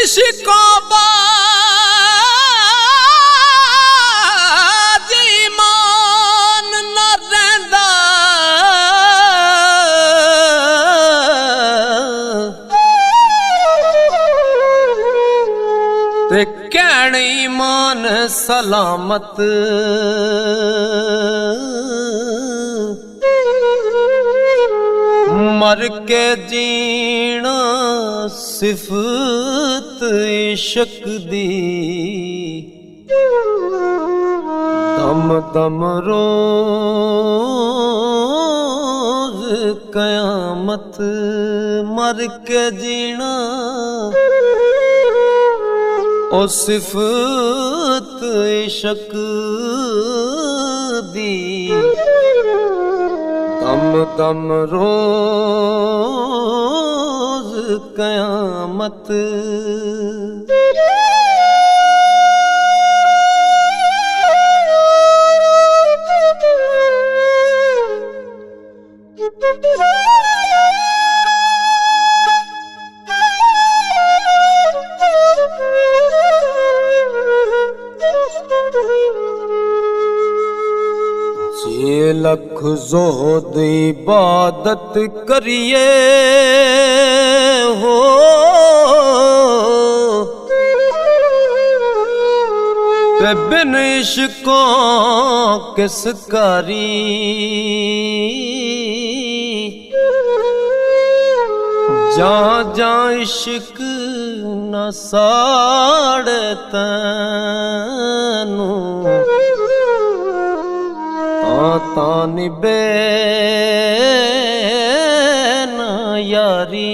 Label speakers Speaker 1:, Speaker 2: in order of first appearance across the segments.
Speaker 1: इश्को बाजी मान न रहंदा ते कहण ईमान सलामत मर के जीना सिफत इश्क दी दम दम रोज कयामत मर के जीना ओ सिफत इश्क दी दम दम रोज कयामत जे लख ज़ोहद इबादत करिए हो ते बिन इश्कों किस कारी जहाँ जहाँ इश्क न साड़े तैनू निभे न यारी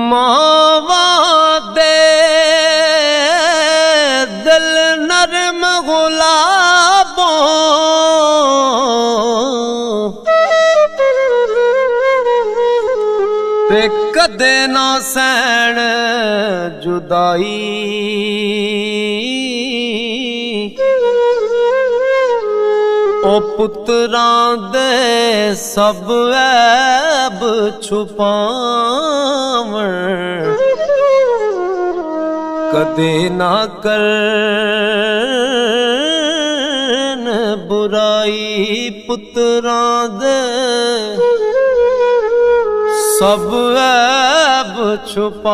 Speaker 1: मावा दे दिल नरम गुलाबों ते कदे ना सैन जुदाई ओ पुत्रां दे सब ऐब छुपावण कदे ना करन बुराई पुत्रां दे सब ऐब छुपावण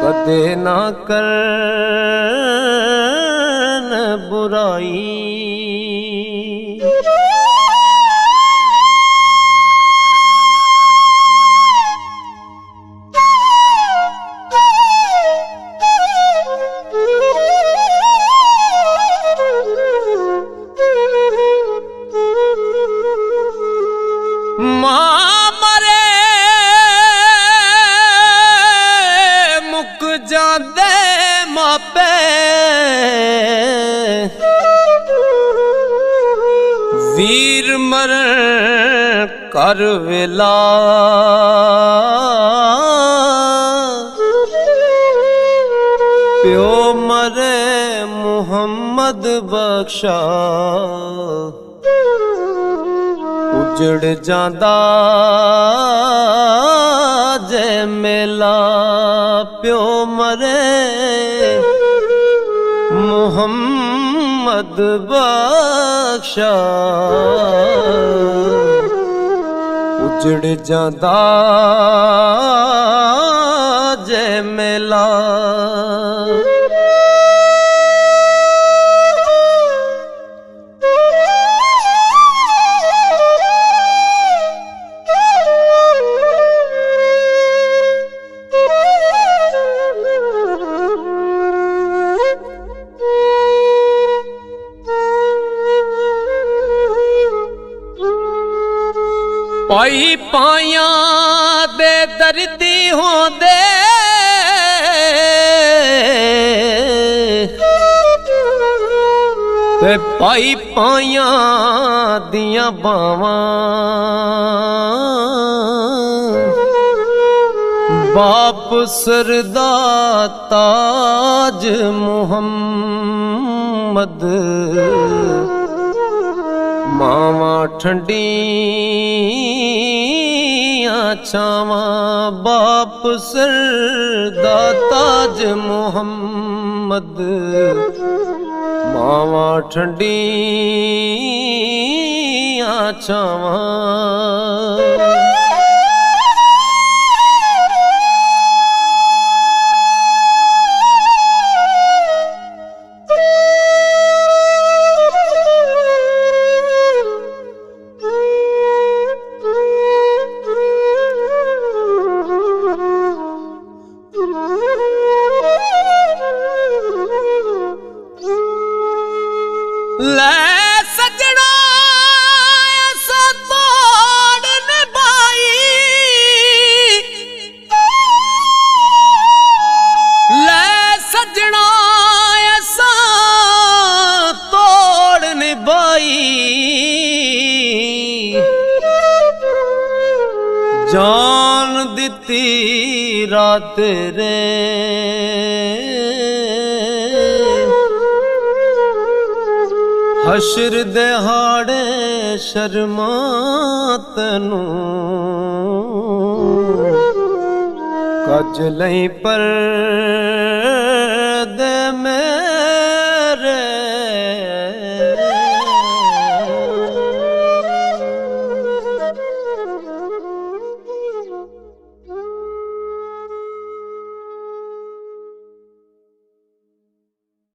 Speaker 1: कदे ना करन बुराई मां मरे मुक जांदे मापे वीर मरण कर वेला प्यो मरे मुहम्मद बख्शा उजड़ जांदा जे मेला प्यो मरे मुहम्मद बख्शा उजड़ जांदा जे मेला पाई पाया दे दर्दी होंदे ते वे पाई पाया दिया बावां बाप सरदा ताज मुहम्मद मावा ठंडियां छावां बाप सरदा ताज मुहम्मद मावा ठंडियां छावां। ले सजना ऐसा तोड़ निभाई, ले सजना ऐसा तोड़ निभाई, जान दिती रात रे हशर दिहाड़े शर्मा तैनू कज लई पर दे में